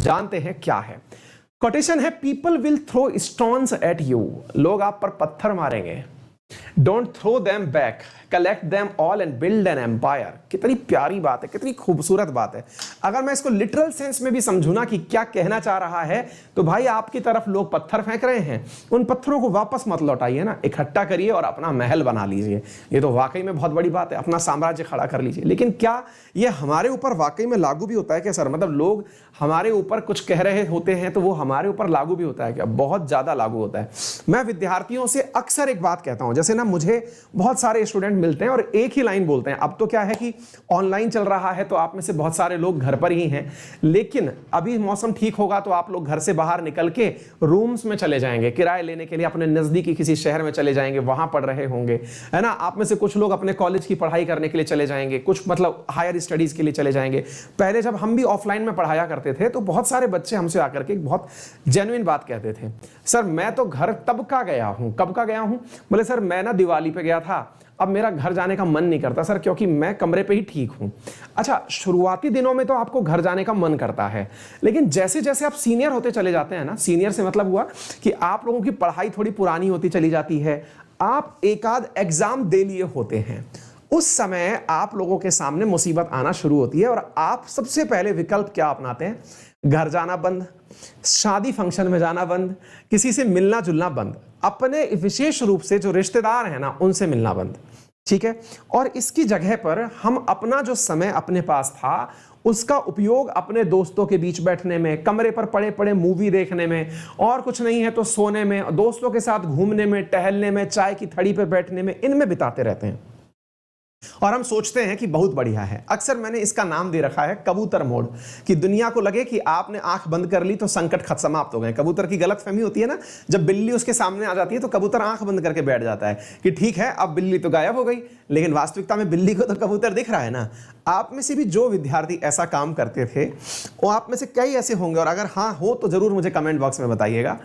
जानते हैं क्या है। कोटेशन है, people will throw stones at you, लोग आप पर पत्थर मारेंगे, don't throw them back, collect them all and build an empire. कितनी प्यारी बात है, कितनी खूबसूरत बात है। अगर मैं इसको लिटरल सेंस में भी समझू ना कि क्या कहना चाह रहा है, तो भाई आपकी तरफ लोग पत्थर फेंक रहे हैं, उन पत्थरों को वापस मत लौटाइए ना, इकट्ठा करिए और अपना महल बना लीजिए। ये तो वाकई में बहुत बड़ी बात है, अपना साम्राज्य खड़ा कर लीजिए। लेकिन क्या ये हमारे ऊपर वाकई में लागू भी होता है क्या सर? मतलब लोग हमारे ऊपर कुछ कह रहे होते हैं तो वो हमारे ऊपर लागू भी होता है क्या? बहुत ज्यादा लागू होता है। मैं विद्यार्थियों से अक्सर एक बात कहता हूं, जैसे ना मुझे बहुत सारे स्टूडेंट मिलते हैं और एक ही लाइन बोलते हैं। अब तो क्या है कि ऑनलाइन चल रहा है तो आप में से बहुत सारे लोग घर पर ही हैं, लेकिन अभी मौसम ठीक होगा तो आप लोग घर से बाहर निकल के रूम्स में चले जाएंगे, किराए लेने के लिए अपने नजदीकी किसी शहर में चले जाएंगे, वहां पढ़ रहे होंगे, है ना। आप में से कुछ लोग अपने कॉलेज की पढ़ाई करने के लिए चले जाएंगे, कुछ मतलब हायर स्टडीज के लिए चले जाएंगे। पहले जब हम भी ऑफलाइन में पढ़ाया करते थे तो बहुत सारे बच्चे हमसे आकर के बहुत जेन्युइन बात कहते थे, सर मैं तो घर तब का गया हूं, कब का गया हूं? बोले सर मैं ना दिवाली पे गया था, अब मेरा घर जाने का मन नहीं करता सर, क्योंकि मैं कमरे पे ही ठीक हूं। अच्छा, शुरुआती दिनों में तो आपको घर जाने का मन करता है, लेकिन जैसे जैसे आप सीनियर होते चले जाते हैं ना, सीनियर से मतलब हुआ कि आप लोगों की पढ़ाई थोड़ी पुरानी होती चली जाती है, आप एक आध एग्जाम दे लिए होते हैं, उस समय आप लोगों के सामने मुसीबत आना शुरू होती है और आप सबसे पहले विकल्प क्या अपनाते हैं? घर जाना बंद, शादी फंक्शन में जाना बंद, किसी से मिलना जुलना बंद, अपने विशेष रूप से जो रिश्तेदार हैं ना उनसे मिलना बंद, ठीक है। और इसकी जगह पर हम अपना जो समय अपने पास था उसका उपयोग अपने दोस्तों के बीच बैठने में, कमरे पर पड़े पड़े मूवी देखने में, और कुछ नहीं है तो सोने में, दोस्तों के साथ घूमने में, टहलने में, चाय की थड़ी पर बैठने में, इनमें बिताते रहते हैं। और हम सोचते हैं कि बहुत बढ़िया है। अक्सर मैंने इसका नाम दे रखा है कबूतर मोड, कि दुनिया को लगे कि आपने आंख बंद कर ली तो संकट खत्म समाप्त हो गए। कबूतर की गलतफहमी होती है ना, जब बिल्ली उसके सामने आ जाती है तो कबूतर आंख बंद करके बैठ जाता है कि ठीक है अब बिल्ली तो गायब हो गई, लेकिन वास्तविकता में बिल्ली को तो कबूतर दिख रहा है ना। आप में से भी जो विद्यार्थी ऐसा काम करते थे वो आप में से कई ऐसे होंगे, और अगर हाँ हो तो जरूर मुझे कमेंट बॉक्स में बताइएगा।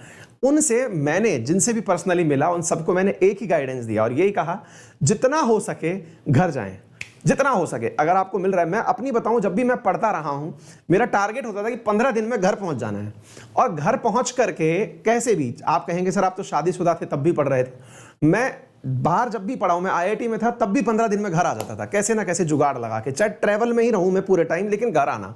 उनसे मैंने जिनसे भी पर्सनली मिला उन सबको मैंने एक ही गाइडेंस दिया और यही कहा, जितना हो सके घर जाएं, जितना हो सके। अगर आपको मिल रहा है, मैं अपनी बताऊं, जब भी मैं पढ़ता रहा हूं मेरा टारगेट होता था कि 15 दिन में घर पहुंच जाना है, और घर पहुंच करके कैसे भी, आप कहेंगे सर आप तो शादीशुदा थे तब भी पढ़ रहे थे, मैं बाहर जब भी पढ़ा हूं, मैं आईआईटी में था तब भी 15 दिन में घर आ जाता था, कैसे ना कैसे जुगाड़ लगा के, चाहे ट्रैवल में ही रहूं मैं पूरे टाइम, लेकिन घर आना।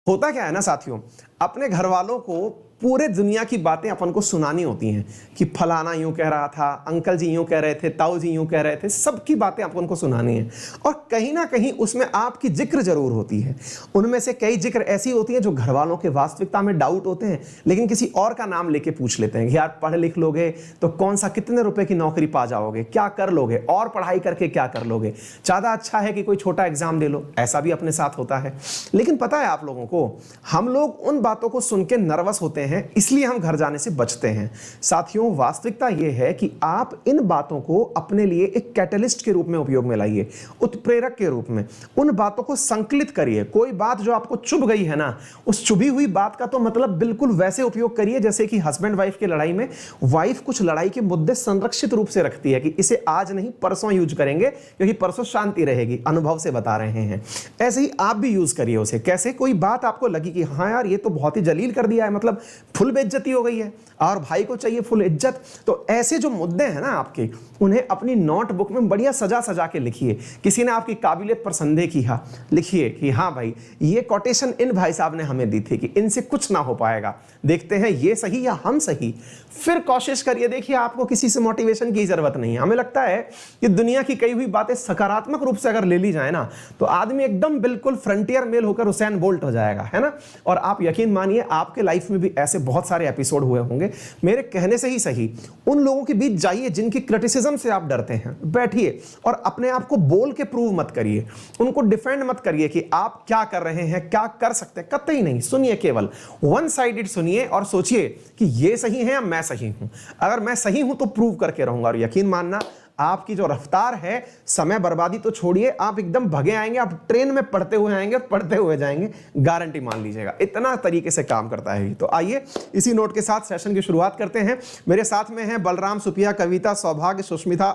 होता क्या है ना साथियों, अपने घर वालों को पूरे दुनिया की बातें अपन को सुनानी होती हैं कि फलाना यूं कह रहा था, अंकल जी यूं कह रहे थे, ताऊ जी यूं कह रहे थे, सबकी बातें अपन को सुनानी है। और कहीं ना कहीं उसमें आपकी जिक्र जरूर होती है। उनमें से कई जिक्र ऐसी होती है जो घर वालों के वास्तविकता में डाउट होते हैं, लेकिन किसी और का नाम लेके पूछ लेते हैं कि यार पढ़ लिख लोगे तो कौन सा, कितने रुपए की नौकरी पा जाओगे, क्या कर लोगे, और पढ़ाई करके क्या कर लोगे, ज्यादा अच्छा है कि कोई छोटा एग्जाम दे लो। ऐसा भी अपने साथ होता है। लेकिन पता है आप लोगों को, हम लोग उन बातों को सुन के नर्वस होते हैं, इसलिए हम घर जाने से बचते हैं। साथियों, वास्तविकता यह है कि आप इन बातों को अपने लिए एक कैटलिस्ट के रूप में उपयोग में लाइए, उत्प्रेरक के रूप में। उन बातों को संकलित करिए। कोई बात जो आपको चुभ गई है ना, उस चुभी हुई बात का तो मतलब बिल्कुल वैसे उपयोग करिए जैसे कि हस्बैंड वाइफ की लड़ाई में वाइफ कुछ लड़ाई के मुद्दे संरक्षित रूप से रखती है कि इसे आज नहीं परसों यूज करेंगे क्योंकि परसों शांति रहेगी, अनुभव से बता रहे हैं। ऐसे ही आप भी यूज करिए उसे। कैसे? कोई बात आपको लगी कि हाँ यार ये तो बहुत ही जलील कर दिया है, मतलब फुल बेइज्जती हो गई है, और भाई को चाहिए फुल इज्जत, तो ऐसे जो मुद्दे हैं ना आपके, उन्हें अपनी नोटबुक में बढ़िया सजा सजा के लिखिए। किसी ने आपकी काबिलियत पर संदेह किया, लिखिए कि हाँ भाई ये कोटेशन इन भाई साहब ने हमें दी थी कि इनसे कुछ ना हो पाएगा, देखते हैं ये सही या हम सही। फिर कोशिश करिए। देखिए आपको किसी से मोटिवेशन की जरूरत नहीं है। हमें लगता है कि दुनिया की कई हुई बातें सकारात्मक रूप से अगर ले ली जाए ना, तो आदमी एकदम बिल्कुल फ्रंटियर मेल होकर हुसैन बोल्ट हो जाएगा, है ना। और आप यकीन मानिए आपके लाइफ में भी ऐसे बहुत सारे एपिसोड हुए होंगे। मेरे कहने से ही सही, उन लोगों के बीच जाइए जिनकी क्रिटिसिज्म से आप डरते हैं, बैठिए और अपने आप को बोल के प्रूव मत करिए, उनको डिफेंड मत करिए कि आप क्या कर रहे हैं, क्या कर सकते हैं, कतई नहीं। सुनिए, केवल वन साइडेड सुनिए और सोचिए कि ये सही है या मैं सही हूं। अगर मैं सही हूं तो प्रूव करके रहूंगा, और यकीन मानना आपकी जो रफ्तार है, समय बर्बादी तो छोड़िए, आप एकदम भगे आएंगे, आप ट्रेन में पढ़ते हुए आएंगे और पढ़ते हुए जाएंगे, गारंटी मान लीजिएगा। इतना तरीके से काम करता है। तो आइए इसी नोट के साथ सेशन की शुरुआत करते हैं। मेरे साथ में हैं बलराम, सुपिया, कविता, सौभाग्य, सुष्मिता।